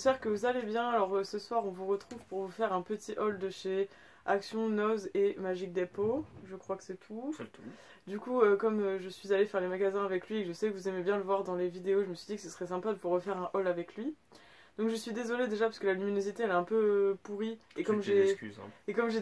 j'espère que vous allez bien. Alors ce soir on vous retrouve pour vous faire un petit haul de chez Action, Nose et Magic Depot. Je crois que c'est tout. C'est tout. Du coup comme je suis allée faire les magasins avec lui et que je sais que vous aimez bien le voir dans les vidéos, je me suis dit que ce serait sympa de vous refaire un haul avec lui. Donc je suis désolée déjà parce que la luminosité elle est un peu pourrie et comme j'ai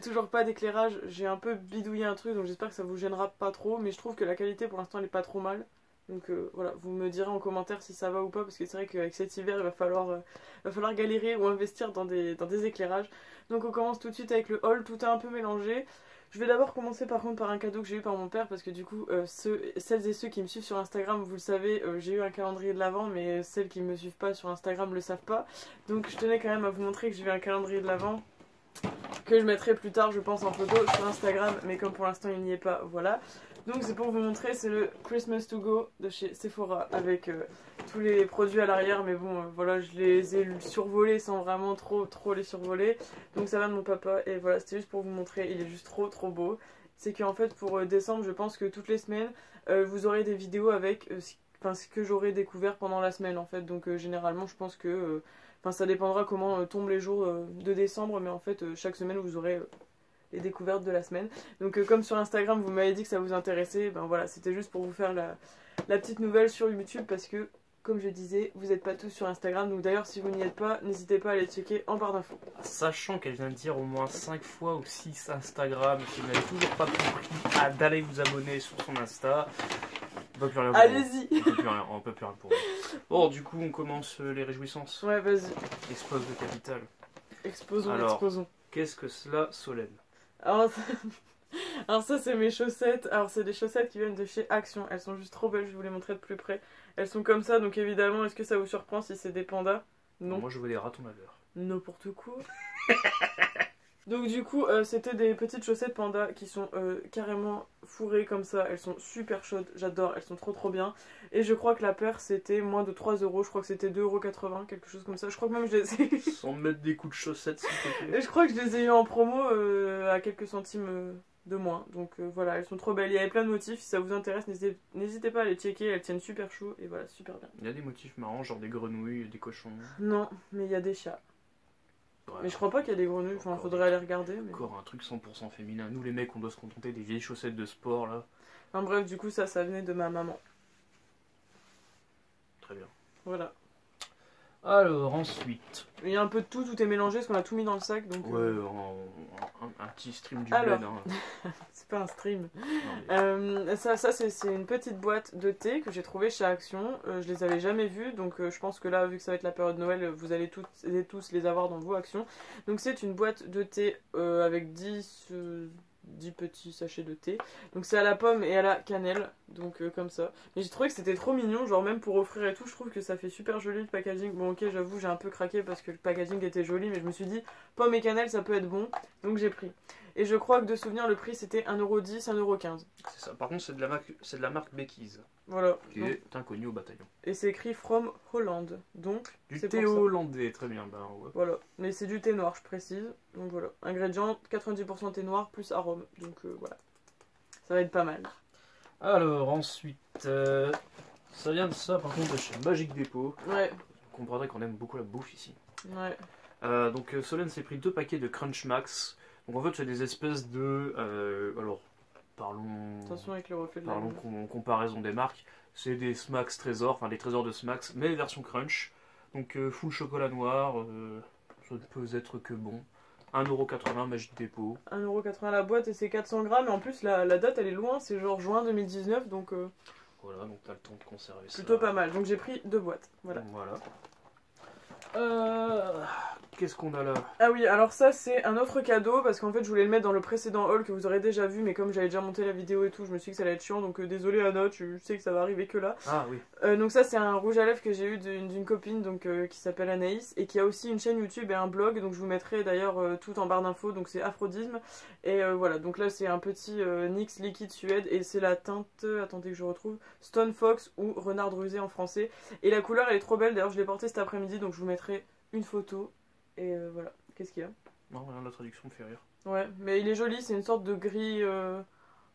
toujours pas d'éclairage, j'ai un peu bidouillé un truc, donc j'espère que ça vous gênera pas trop, mais je trouve que la qualité pour l'instant elle est pas trop mal. Donc voilà, vous me direz en commentaire si ça va ou pas, parce que c'est vrai qu'avec cet hiver il va falloir galérer ou investir dans des éclairages. Donc on commence tout de suite avec le haul, tout est un peu mélangé. Je vais d'abord commencer par contre par un cadeau que j'ai eu par mon père, parce que du coup celles et ceux qui me suivent sur Instagram, vous le savez, j'ai eu un calendrier de l'Avent, mais celles qui me suivent pas sur Instagram le savent pas. Donc je tenais quand même à vous montrer que j'ai eu un calendrier de l'Avent que je mettrai plus tard je pense en photo sur Instagram, mais comme pour l'instant il n'y est pas, voilà. Donc c'est pour vous montrer, c'est le Christmas to go de chez Sephora avec tous les produits à l'arrière, mais bon voilà, je les ai survolés sans vraiment trop les survoler. Donc ça va de mon papa et voilà, c'était juste pour vous montrer, il est juste trop beau. C'est qu'en fait pour décembre, je pense que toutes les semaines vous aurez des vidéos avec ce que j'aurai découvert pendant la semaine en fait. Donc généralement je pense que ça dépendra comment tombent les jours de décembre, mais en fait chaque semaine vous aurez les découvertes de la semaine. Donc comme sur Instagram vous m'avez dit que ça vous intéressait, ben voilà, c'était juste pour vous faire la petite nouvelle sur YouTube, parce que comme je disais, vous n'êtes pas tous sur Instagram, donc d'ailleurs si vous n'y êtes pas, n'hésitez pas à aller checker en barre d'infos. Sachant qu'elle vient de dire au moins 5 fois ou 6 Instagram, si vous n'avez toujours pas compris d'aller vous abonner sur son Insta, on peut plus rien pour allez-y. On peut plus rien pour vous. Bon, du coup on commence les réjouissances. Ouais, vas-y. Expose le capital. Exposons. Qu'est-ce que cela, Solène? Alors ça c'est mes chaussettes. Alors c'est des chaussettes qui viennent de chez Action. Elles sont juste trop belles, je vais vous les montrer de plus près. Elles sont comme ça, donc évidemment, est-ce que ça vous surprend si c'est des pandas? Non. Moi je veux des ratons laveurs. N'importe quoi. Donc du coup c'était des petites chaussettes panda qui sont carrément fourrées comme ça. Elles sont super chaudes, j'adore, elles sont trop bien. Et je crois que la paire c'était moins de 3 euros, je crois que c'était 2,80 €, quelque chose comme ça. Je crois que même je les ai... Sans mettre des coups de chaussettes s'il te plaît. Et je crois que je les ai eu en promo à quelques centimes de moins. Donc voilà, elles sont trop belles. Il y avait plein de motifs, si ça vous intéresse, n'hésitez pas à les checker, elles tiennent super chou et voilà, super bien. Il y a des motifs marrants, genre des grenouilles, des cochons. Non, mais il y a des chats. Ouais, mais je crois pas qu'il y a des grenouilles, enfin faudrait aller regarder. Mais... Encore un truc 100% féminin. Nous les mecs on doit se contenter des vieilles chaussettes de sport là. Enfin bref, du coup ça venait de ma maman. Très bien. Voilà. Alors ensuite... Il y a un peu de tout, tout est mélangé parce qu'on a tout mis dans le sac. Donc, ouais, un petit stream du alors, bled. Hein. C'est pas un stream. Non, mais... ça c'est une petite boîte de thé que j'ai trouvée chez Action. Je les avais jamais vues, donc je pense que là, vu que ça va être la période de Noël, vous allez toutes et tous les avoir dans vos Actions. Donc c'est une boîte de thé avec 10 petits sachets de thé. Donc c'est à la pomme et à la cannelle, donc comme ça. Mais j'ai trouvé que c'était trop mignon, genre même pour offrir et tout, je trouve que ça fait super joli le packaging. Bon ok, j'avoue, j'ai un peu craqué parce que le packaging était joli, mais je me suis dit, pomme et cannelle ça peut être bon, donc j'ai pris. Et je crois que de souvenir, le prix c'était 1,10 €, 1,15 €. C'est ça. Par contre, c'est de la marque Becky's. Voilà. Qui est inconnue au bataillon. Et c'est écrit From Holland. Donc, du c'est thé hollandais, très bien. Ben, ouais. Voilà. Mais c'est du thé noir, je précise. Donc voilà. Ingrédients 90% thé noir plus arôme. Donc voilà. Ça va être pas mal. Alors ensuite, ça vient de ça par contre de chez Magic Depot. Ouais. Vous comprendrez qu'on aime beaucoup la bouffe ici. Ouais. Donc Solène s'est pris 2 paquets de Crunch Max. Donc en fait c'est des espèces de... alors parlons... Attention avec le reflet de la parlons comparaison des marques. C'est des Smacks Trésor, enfin des trésors de Smacks, mais version Crunch. Donc full chocolat noir, ça ne peut être que bon. 1,80 € Magic Depot. 1,80 € la boîte et c'est 400 grammes. Et en plus la date elle est loin, c'est genre juin 2019. Donc voilà, donc t'as le temps de conserver ça. plutôt pas mal. Donc j'ai pris 2 boîtes. Voilà. Voilà. Qu'est-ce qu'on a là? Ah oui, alors ça c'est un autre cadeau parce qu'en fait je voulais le mettre dans le précédent haul que vous aurez déjà vu, mais comme j'avais déjà monté la vidéo et tout, je me suis dit que ça allait être chiant, donc désolé Anna, tu sais que ça va arriver que là. Ah oui. Donc ça c'est un rouge à lèvres que j'ai eu d'une copine donc, qui s'appelle Anaïs et qui a aussi une chaîne YouTube et un blog, donc je vous mettrai d'ailleurs tout en barre d'infos, donc c'est Aphrodisme. Et voilà, donc là c'est un petit NYX liquide suède et c'est la teinte, attendez que je retrouve, Stone Fox ou Renard rusé en français. Et la couleur elle est trop belle, d'ailleurs je l'ai portée cet après-midi, donc je vous mettrai une photo. Et voilà, qu'est-ce qu'il y a? Non, rien, la traduction me fait rire. Ouais, mais il est joli, c'est une sorte de gris,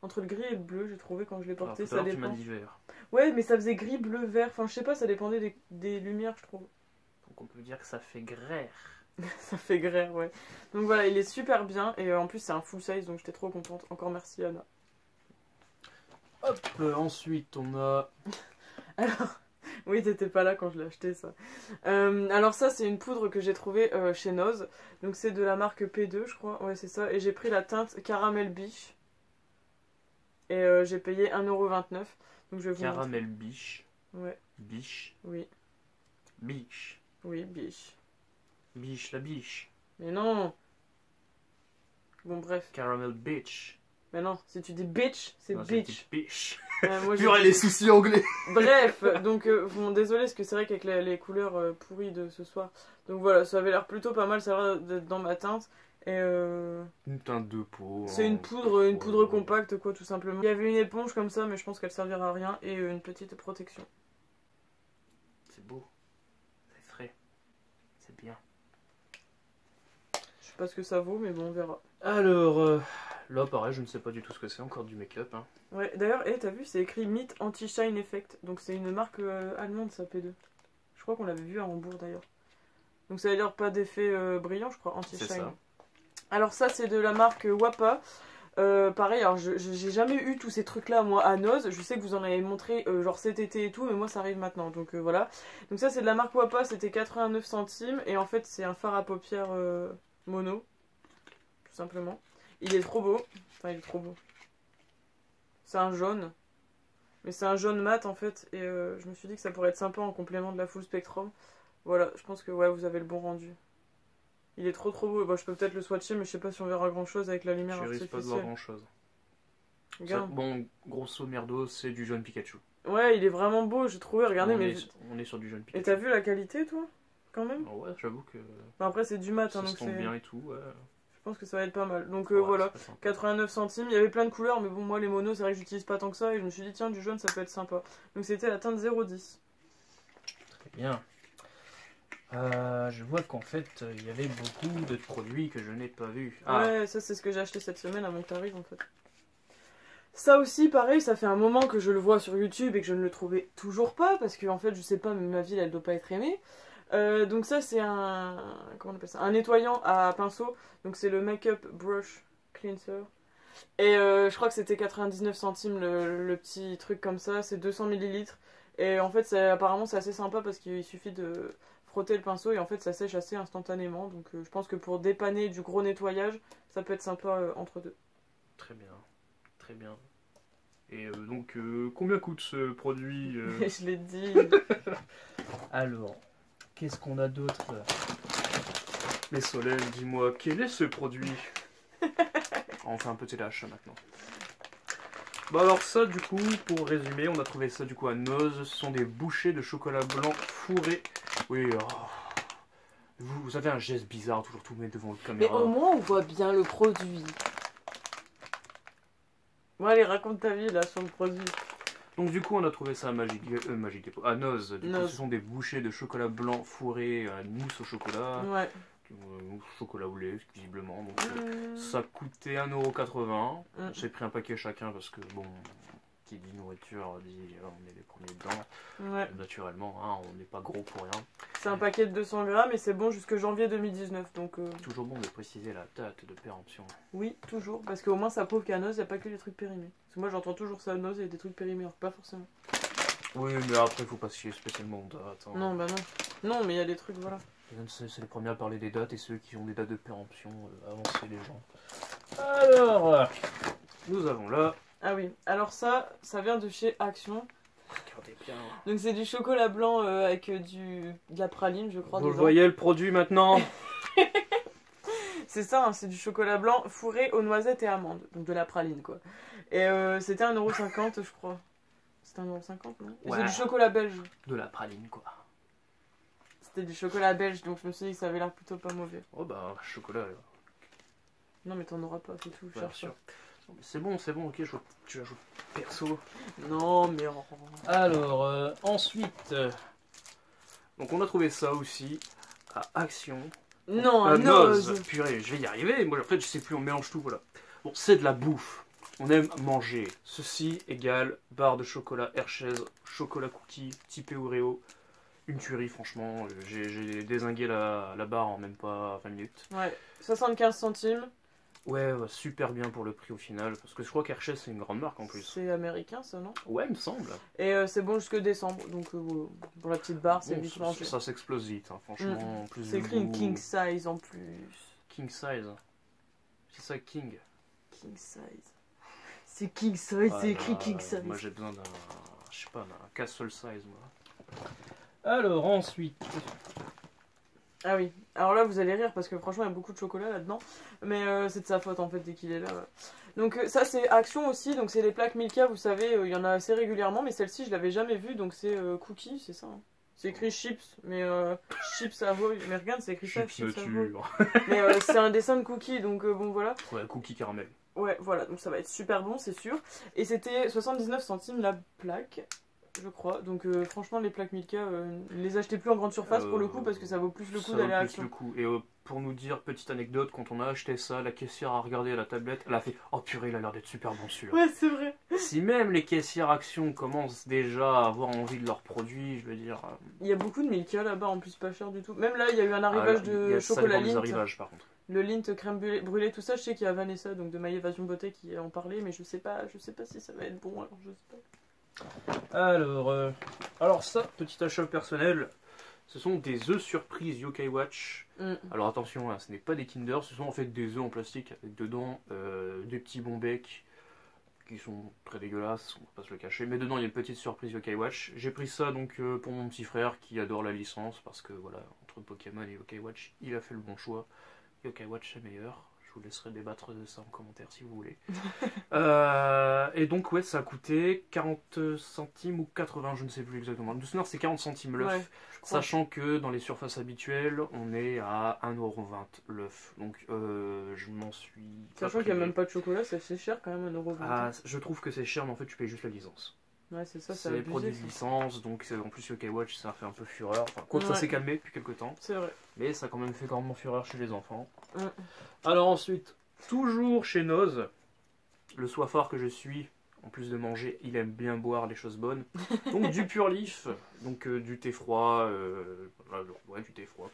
entre le gris et le bleu, j'ai trouvé quand je l'ai porté, ça dépend. Tu m'as dit vert. Ouais, mais ça faisait gris, bleu, vert, enfin je sais pas, ça dépendait des lumières, je trouve. Donc on peut dire que ça fait graire. Ça fait graire, ouais. Donc voilà, il est super bien. Et en plus, c'est un full size, donc j'étais trop contente. Encore merci, Anna. Hop, ensuite on a... Alors, oui, t'étais pas là quand je l'ai acheté, ça. Alors ça, c'est une poudre que j'ai trouvée chez Noz. Donc c'est de la marque P2, je crois. Ouais, c'est ça. Et j'ai pris la teinte Caramel Biche. Et j'ai payé 1,29 €. Donc je vais vous Caramel Biche. Ouais. Biche. Oui. Biche. Oui, Biche. Biche, la biche. Mais non. Bon, bref. Caramel Bitch. Mais non, si tu dis bitch, c'est bitch. Biche. Moi, Purée, les soucis anglais. Bref, donc bon, désolé, parce que c'est vrai qu'avec les couleurs pourries de ce soir. Donc voilà, ça avait l'air plutôt pas mal, ça a l'air d'être dans ma teinte. Et une teinte de peau. c'est une poudre compacte, quoi, tout simplement. Il y avait une éponge comme ça, mais je pense qu'elle servira à rien. Et une petite protection. C'est beau. C'est frais. C'est bien. Je sais pas ce que ça vaut, mais bon, on verra. Alors, là pareil, je ne sais pas du tout ce que c'est, encore du make-up. Hein. Ouais, d'ailleurs, t'as vu, c'est écrit Meet Anti-Shine Effect. Donc c'est une marque allemande, ça, P2. Je crois qu'on l'avait vu à Hambourg, d'ailleurs. Donc ça veut dire pas d'effet brillant, je crois, anti-shine. C'est ça. Alors ça, c'est de la marque Wapa. Pareil, alors j'ai jamais eu tous ces trucs-là, moi, à Noz. Je sais que vous en avez montré, genre cet été et tout, mais moi, ça arrive maintenant. Donc voilà. Donc ça, c'est de la marque Wapa, c'était 89 centimes. Et en fait, c'est un fard à paupières mono. Tout simplement. Il est trop beau. Enfin, il est trop beau. C'est un jaune. Mais c'est un jaune mat, en fait. Et je me suis dit que ça pourrait être sympa en complément de la full spectrum. Voilà, je pense que ouais, vous avez le bon rendu. Il est trop beau. Bon, je peux peut-être le swatcher, mais je sais pas si on verra grand chose avec la lumière artificielle. Je risque pas de voir grand chose. Bon, grosso merdo, c'est du jaune Pikachu. Ouais, il est vraiment beau, j'ai trouvé. Regardez, on est sur du jaune Pikachu. Et t'as vu la qualité, toi? Quand même? Oh ouais, j'avoue que. Enfin, après, c'est du mat, hein, donc c'est bien et tout, ouais. Je pense que ça va être pas mal. Donc voilà, 89 centimes. Il y avait plein de couleurs, mais bon, moi, les monos, c'est vrai que j'utilise pas tant que ça. Et je me suis dit, tiens, du jaune, ça peut être sympa. Donc c'était la teinte 010. Très bien. Je vois qu'en fait, il y avait beaucoup de produits que je n'ai pas vus. Ah. Ouais, ça c'est ce que j'ai acheté cette semaine avant que t'arrives en fait. Ça aussi, pareil, ça fait un moment que je le vois sur YouTube et que je ne le trouvais toujours pas, parce que en fait, je sais pas, mais ma ville, elle doit pas être aimée. Donc ça, c'est un... Comment on appelle ça? Un nettoyant à pinceau. Donc c'est le Makeup Brush Cleanser. Et je crois que c'était 99 centimes le petit truc comme ça. C'est 200 ml. Et en fait, apparemment, c'est assez sympa parce qu'il suffit de frotter le pinceau et en fait ça sèche assez instantanément, donc je pense que pour dépanner du gros nettoyage ça peut être sympa entre deux. Très bien, très bien. Et donc combien coûte ce produit Je l'ai dit. Alors, qu'est-ce qu'on a d'autre? Mais Solène, dis-moi, quel est ce produit? On fait un petit lâche maintenant. Bah alors ça du coup, pour résumer, on a trouvé ça du coup à Noz. Ce sont des bouchées de chocolat blanc fourré. Oui, vous avez un geste bizarre, toujours tout mettre devant le caméra. Mais au moins on voit bien le produit. Bon allez, raconte ta vie là sur le produit. Donc du coup on a trouvé ça à Magic Depot, à Noz. Du coup ce sont des bouchées de chocolat blanc fourré à mousse au chocolat. Ouais. Chocolat au lait, visiblement. Donc, ça coûtait 1,80 €. On s'est pris un paquet chacun parce que, bon, qui dit nourriture, dit on est les premiers dedans. Ouais. Naturellement, hein, on n'est pas gros pour rien. C'est un paquet de 200 grammes et c'est bon jusque janvier 2019. Donc, toujours bon de préciser la date de péremption. Oui, toujours. Parce qu'au moins ça prouve qu'à Noz, il n'y a pas que des trucs périmés. Parce que moi j'entends toujours ça à Noz, il y a des trucs périmés, alors pas forcément. Oui, mais après, il faut pas se fier spécialement aux dates. Hein. Non, bah non. Non, mais il y a des trucs, voilà. C'est les premiers à parler des dates et ceux qui ont des dates de péremption, avancer les gens. Alors, nous avons là... Ah oui, alors ça vient de chez Action. Regardez bien. Donc c'est du chocolat blanc avec de la praline, je crois. Vous voyez le produit maintenant? C'est ça, hein, c'est du chocolat blanc fourré aux noisettes et amandes. Donc de la praline, quoi. Et c'était 1,50 €, je crois. C'était 1,50 €, non? Ouais. C'est du chocolat belge. De la praline, quoi. C'était du chocolat belge, donc je me suis dit que ça avait l'air plutôt pas mauvais. Oh bah, chocolat, alors. Non, mais t'en auras pas, c'est tout, ouais, cherche pas. C'est bon, ok, tu ajoutes perso. Non, mais... Alors, ensuite... donc on a trouvé ça aussi, à Action. Non, à Noz. Purée, je vais y arriver, moi en fait je sais plus, on mélange tout, voilà. Bon, c'est de la bouffe. On aime manger. Ceci égale barre de chocolat Hershey's, chocolat cookie, typé Oreo. une tuerie, franchement. J'ai dézingué la barre en même pas 20 minutes. Ouais, 75 centimes. Ouais, super bien pour le prix au final. Parce que je crois qu'Hershey, c'est une grande marque en plus. C'est américain, ça, non? Ouais, il me semble. Et c'est bon jusque décembre. Donc, pour la petite barre, c'est vite mangé. Ça s'explose vite, hein, franchement. C'est écrit une king size en plus. King size. C'est ça, king. King size. C'est king size, c'est écrit king size. Moi, j'ai besoin d'un. Je sais pas, d'un castle size, moi. Alors, ensuite. Ah oui, alors là vous allez rire parce que franchement il y a beaucoup de chocolat là-dedans, mais c'est de sa faute en fait dès qu'il est là. Donc ça c'est Action aussi, donc c'est les plaques Milka, vous savez, il y en a assez régulièrement, mais celle-ci je l'avais jamais vue, donc c'est Cookie, c'est ça hein. C'est écrit Chips, mais Chips Ahoy, mais regarde c'est écrit ça, Chips Ahoy. Mais c'est un dessin de Cookie, donc bon voilà. Ouais, Cookie caramel. Ouais, voilà, donc ça va être super bon, c'est sûr. Et c'était 79 centimes la plaque. Je crois, donc franchement les plaques Milka, ne les achetez plus en grande surface pour le coup parce que ça vaut plus le coup d'aller à Action. Le coup. Et pour nous dire, petite anecdote, quand on a acheté ça, la caissière a regardé à la tablette, elle a fait « Oh purée, il a l'air d'être super bon celui-là ». Ouais, c'est vrai. Si même les caissières Action commencent déjà à avoir envie de leurs produits, je veux dire... Il y a beaucoup de Milka là-bas, en plus pas cher du tout. Même là, il y a eu un arrivage de chocolat Lindt. Par contre. Le Lindt crème brûlée, tout ça, je sais qu'il y a Vanessa, donc de My Évasion Beauté qui en parlait, mais je sais pas si ça va être bon, alors je sais pas. Alors ça, petit achat personnel, ce sont des œufs surprises Yokai Watch. Alors attention, hein, ce n'est pas des Kinder, ce sont en fait des œufs en plastique avec dedans des petits bons becs qui sont très dégueulasses, on va pas se le cacher. Mais dedans il y a une petite surprise Yokai Watch. J'ai pris ça donc pour mon petit frère qui adore la licence parce que voilà, entre Pokémon et Yokai Watch, il a fait le bon choix. Yokai Watch c'est meilleur. Je vous laisserai débattre de ça en commentaire si vous voulez. Et donc, ouais, ça a coûté 40 centimes ou 80, je ne sais plus exactement. De souvenir, c'est 40 centimes l'œuf. Ouais, sachant que dans les surfaces habituelles, on est à 1,20€ l'œuf. Donc, je m'en suis. Sachant qu'il n'y a même pas de chocolat, c'est assez cher quand même, 1,20€. Ah, je trouve que c'est cher, mais en fait, tu payes juste la licence. Ouais, c'est ça, c'est les produits de licence, donc en plus Yokai Watch ça fait un peu fureur. Enfin, quoique ça s'est calmé depuis quelques temps. C'est vrai. Mais ça a quand même fait grandement fureur chez les enfants. Alors ensuite, toujours chez Noz, le soifard que je suis, en plus de manger, il aime bien boire des choses bonnes. Donc du Pure Leaf, donc du thé froid, ouais du thé froid.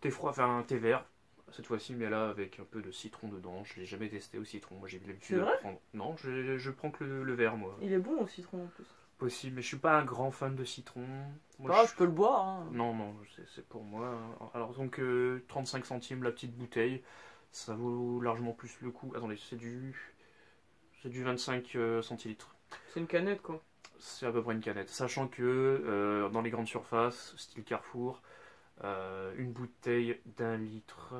Thé froid, enfin un thé vert. Cette fois-ci, mais là avec un peu de citron dedans. Je l'ai jamais testé au citron. Moi j'ai l'habitude de prendre. Non, je prends que le vert moi. Il est bon au citron en plus. Possible, mais je suis pas un grand fan de citron. Moi, je peux le boire. Hein. Non, c'est pour moi. Alors donc 35 centimes la petite bouteille. Ça vaut largement plus le coup. Attendez, c'est du 25 centilitres. C'est une canette quoi. C'est à peu près une canette. Sachant que dans les grandes surfaces, style Carrefour, une bouteille d'1 litre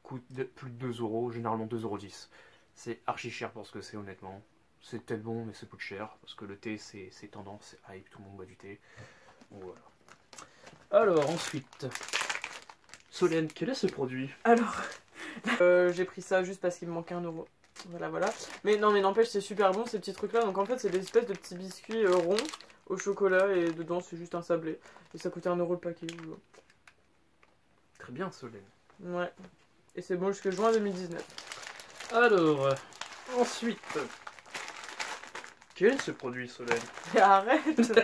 coûte plus de 2€, généralement 2,10€. C'est archi cher pour ce que c'est honnêtement. C'est peut-être bon mais c'est coûte cher parce que le thé c'est tendance, c'est hype, tout le monde boit du thé. Bon, voilà. Alors ensuite, Solène, quel est ce produit? Alors, j'ai pris ça juste parce qu'il me manquait 1€. Voilà. Mais non mais n'empêche c'est super bon ces petits trucs là. Donc en fait c'est des espèces de petits biscuits ronds au chocolat et dedans c'est juste un sablé. Et ça coûtait 1€ le paquet. Très bien Solène. Ouais. Et c'est bon jusque juin 2019. Alors, ensuite, quel est ce produit Solène? Arrête.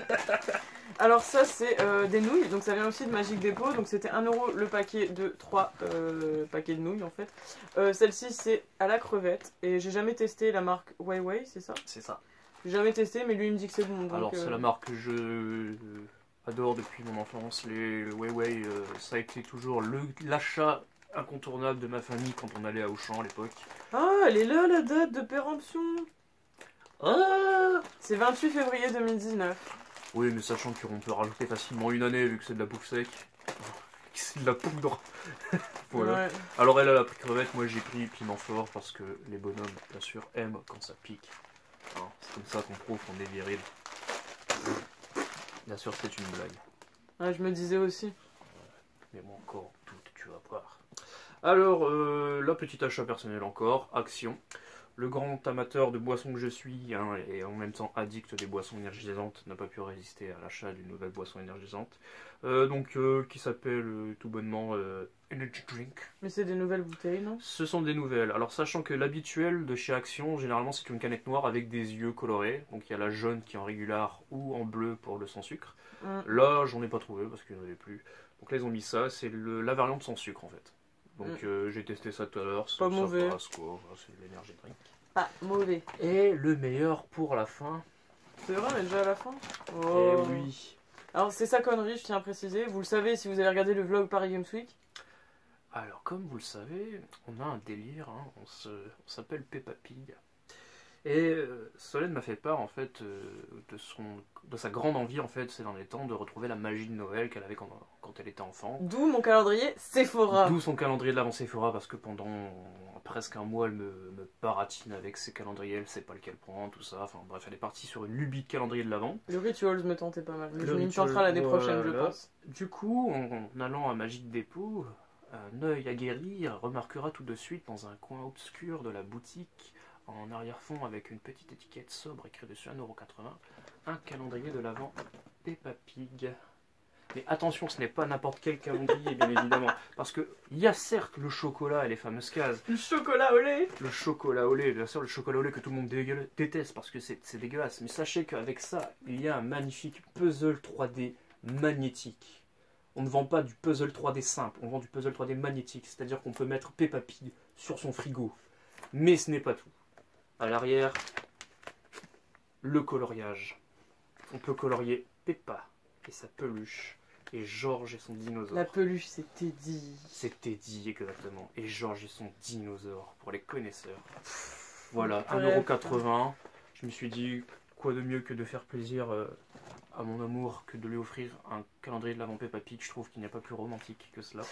Alors ça c'est des nouilles, donc ça vient aussi de Magic Depot, donc c'était 1€ le paquet de 3 paquets de nouilles en fait. Celle-ci c'est à la crevette, et j'ai jamais testé la marque Weiwei, c'est ça? C'est ça. J'ai jamais testé, mais lui il me dit que c'est bon. Donc, alors c'est la marque que je adore depuis mon enfance, les Weiwei, ça a été toujours l'achat incontournable de ma famille quand on allait à Auchan à l'époque. Ah, elle est là la date de péremption. Ah, c'est 28 février 2019. Oui, mais sachant qu'on peut rajouter facilement une année vu que c'est de la bouffe sec. C'est de la poudre. Voilà. Ouais. Alors elle a pris crevette, moi j'ai pris piment fort parce que les bonhommes, bien sûr, aiment quand ça pique. Hein, c'est comme ça qu'on prouve qu'on est viril. Bien sûr, c'est une blague. Ah, je me disais aussi. Mais bon, encore tout, tu vas voir. Alors, là, petit achat personnel encore, Action. Le grand amateur de boissons que je suis, hein, et en même temps addict des boissons énergisantes, n'a pas pu résister à l'achat d'une nouvelle boisson énergisante. Qui s'appelle tout bonnement Energy Drink. Mais c'est des nouvelles bouteilles, non? Ce sont des nouvelles. Alors sachant que l'habituel de chez Action, généralement c'est une canette noire avec des yeux colorés. Donc il y a la jaune qui est en régular ou en bleu pour le sans sucre. Là, j'en ai pas trouvé parce qu'il n'y en avait plus. Donc là, ils ont mis ça. C'est la variante sans sucre en fait. Donc j'ai testé ça tout à l'heure. Pas mauvais. C'est de l'énergie drink. Pas mauvais. Et le meilleur pour la fin. C'est vrai, on est déjà à la fin. Oh. Et oui. Alors c'est sa connerie, je tiens à préciser. Vous le savez si vous avez regardé le vlog Paris Games Week. Alors comme vous le savez, on a un délire. Hein. On s'appelle Peppa Pig. Et Solène m'a fait part en fait de sa grande envie en fait ces derniers temps de retrouver la magie de Noël qu'elle avait quand elle était enfant. D'où mon calendrier Sephora. D'où son calendrier de l'avant Sephora parce que pendant presque un mois elle me baratine avec ses calendriers, elle sait pas lequel prendre, tout ça. Enfin bref, elle est partie sur une lubie de calendrier de l'avant. Le Rituals me tentait pas mal, mais je m'y tentera l'année prochaine je pense. Du coup, en allant à Magique Dépôt, un œil aguerri remarquera tout de suite dans un coin obscur de la boutique, en arrière-fond avec une petite étiquette sobre écrit dessus 1,80€, un calendrier de l'avant Peppa Pig. Mais attention, ce n'est pas n'importe quel calendrier, bien évidemment. Parce qu'il y a certes le chocolat et les fameuses cases. Le chocolat au lait. Le chocolat au lait, bien sûr, le chocolat au lait que tout le monde déteste parce que c'est dégueulasse. Mais sachez qu'avec ça, il y a un magnifique puzzle 3D magnétique. On ne vend pas du puzzle 3D simple, on vend du puzzle 3D magnétique. C'est-à-dire qu'on peut mettre Peppa Pig sur son frigo. Mais ce n'est pas tout. À l'arrière, le coloriage. On peut colorier Peppa et sa peluche, et George et son dinosaure. La peluche, c'est Teddy. C'est Teddy, exactement. Et George et son dinosaure, pour les connaisseurs. Voilà, 1,80€. Je me suis dit, quoi de mieux que de faire plaisir à mon amour que de lui offrir un calendrier de l'avant Peppa Pig. Je trouve qu'il n'y a pas plus romantique que cela.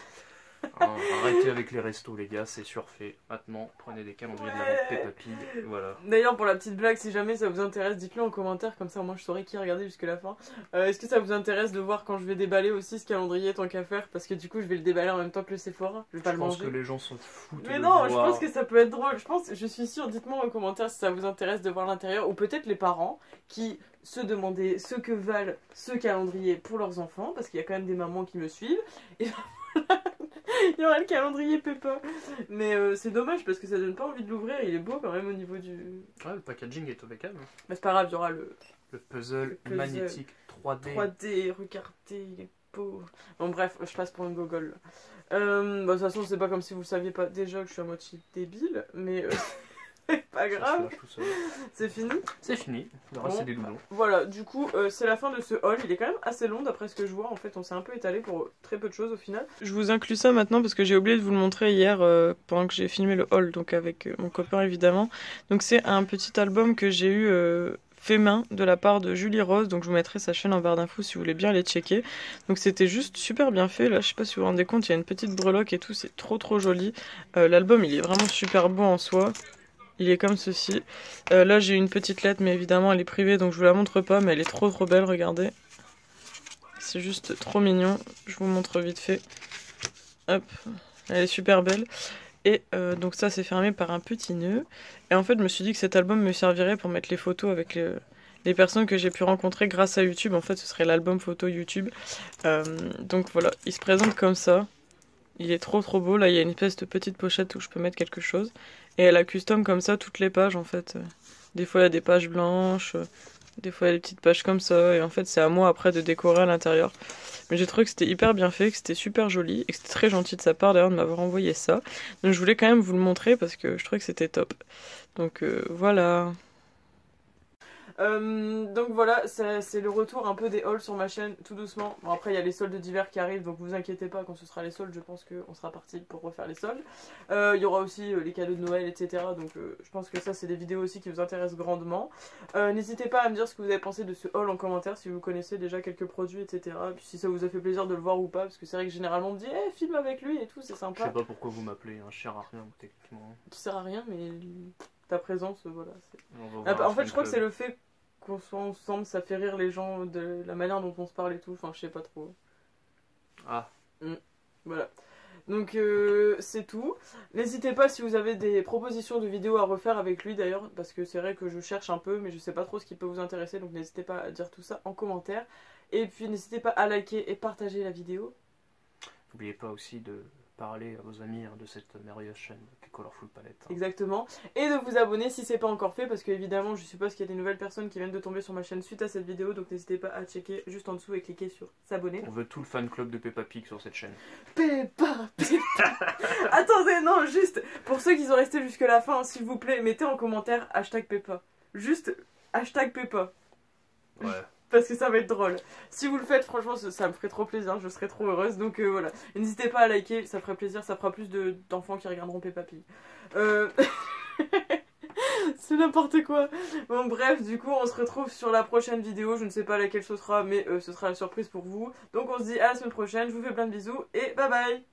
Arrêtez avec les restos les gars, c'est surfait. Maintenant, prenez des calendriers de l'avant Peppa Pig, voilà. D'ailleurs pour la petite blague, si jamais ça vous intéresse, dites-le en commentaire, comme ça moi je saurai qui a regardé jusqu'à la fin. Est-ce que ça vous intéresse de voir quand je vais déballer aussi ce calendrier tant qu'à faire? Parce que du coup je vais le déballer en même temps que le Sephora, je vais pas le manger. Je pense que les gens s'en foutent. Mais non, je pense que ça peut être drôle, je suis sûre, dites-moi en commentaire si ça vous intéresse de voir l'intérieur, ou peut-être les parents qui se demandaient ce que valent ce calendrier pour leurs enfants, parce qu'il y a quand même des mamans qui me suivent, et il y aura le calendrier Peppa. Mais c'est dommage parce que ça donne pas envie de l'ouvrir, il est beau quand même au niveau du... Ouais, le packaging est impeccable. Mais c'est pas grave, il y aura le puzzle magnétique 3D. 3D, regardez, il est beau. Bon bref, je passe pour une gogole. De toute façon, c'est pas comme si vous saviez pas déjà que je suis à moitié débile, mais... c'est pas grave. C'est fini? C'est fini. Le reste, c'est des doublons. Voilà, du coup, c'est la fin de ce haul. Il est quand même assez long d'après ce que je vois. En fait, on s'est un peu étalé pour très peu de choses au final. Je vous inclus ça maintenant parce que j'ai oublié de vous le montrer hier pendant que j'ai filmé le haul, donc avec mon copain évidemment. Donc, c'est un petit album que j'ai eu fait main de la part de Julie Rose. Donc, je vous mettrai sa chaîne en barre d'infos si vous voulez bien aller checker. Donc, c'était juste super bien fait. Là, je sais pas si vous vous rendez compte, il y a une petite breloque et tout. C'est trop joli. L'album, il est vraiment super beau en soi. Il est comme ceci. Là j'ai une petite lettre mais évidemment elle est privée donc je vous la montre pas mais elle est trop belle, regardez. C'est juste trop mignon. Je vous montre vite fait. Hop, elle est super belle. Et donc ça c'est fermé par un petit nœud. Et en fait je me suis dit que cet album me servirait pour mettre les photos avec les personnes que j'ai pu rencontrer grâce à YouTube. En fait ce serait l'album photo YouTube. Donc voilà, il se présente comme ça. Il est trop beau, là il y a une espèce de petite pochette où je peux mettre quelque chose. Et elle a custom comme ça toutes les pages en fait. Des fois il y a des pages blanches, des fois il y a des petites pages comme ça. Et en fait c'est à moi après de décorer à l'intérieur. Mais j'ai trouvé que c'était hyper bien fait, que c'était super joli et que c'était très gentil de sa part d'ailleurs de m'avoir envoyé ça. Donc je voulais quand même vous le montrer parce que je trouvais que c'était top. Donc voilà. Donc voilà, c'est le retour un peu des hauls sur ma chaîne, tout doucement. Bon après il y a les soldes d'hiver qui arrivent, donc vous inquiétez pas, quand ce sera les soldes, je pense qu'on sera parti pour refaire les soldes. Il y aura aussi les cadeaux de Noël, etc. Donc je pense que ça c'est des vidéos aussi qui vous intéressent grandement. N'hésitez pas à me dire ce que vous avez pensé de ce haul en commentaire, si vous connaissez déjà quelques produits, etc. Puis si ça vous a fait plaisir de le voir ou pas, parce que c'est vrai que généralement on me dit hey, filme avec lui et tout, c'est sympa. Je sais pas pourquoi vous m'appelez, hein, je sers à rien techniquement. Tu sers à rien, mais ta présence, voilà. En fait je crois que c'est le fait qu'on soit ensemble, ça fait rire les gens de la manière dont on se parle et tout, enfin je sais pas trop. Ah. Voilà. Donc c'est tout. N'hésitez pas si vous avez des propositions de vidéos à refaire avec lui d'ailleurs, parce que c'est vrai que je cherche un peu, mais je sais pas trop ce qui peut vous intéresser, donc n'hésitez pas à dire tout ça en commentaire. Et puis n'hésitez pas à liker et partager la vidéo. N'oubliez pas aussi de parler à vos amis de cette merveilleuse chaîne qui est Colorful Palette. Exactement. Et de vous abonner si c'est pas encore fait, parce que évidemment je suppose qu'il y a des nouvelles personnes qui viennent de tomber sur ma chaîne suite à cette vidéo, donc n'hésitez pas à checker juste en dessous et cliquer sur s'abonner. On veut tout le fan club de Peppa Pig sur cette chaîne. Peppa Pig. Attendez, non, juste pour ceux qui sont restés jusqu'à la fin, s'il vous plaît, mettez en commentaire hashtag Peppa. Juste hashtag Peppa. Ouais. Parce que ça va être drôle. Si vous le faites, franchement, ça me ferait trop plaisir, je serais trop heureuse. Donc voilà, n'hésitez pas à liker, ça ferait plaisir, ça fera plus d'enfants qui regarderont Peppa Pig. C'est n'importe quoi. Bon bref, du coup on se retrouve sur la prochaine vidéo. Je ne sais pas laquelle ce sera, mais ce sera la surprise pour vous. Donc on se dit à la semaine prochaine, je vous fais plein de bisous et bye bye.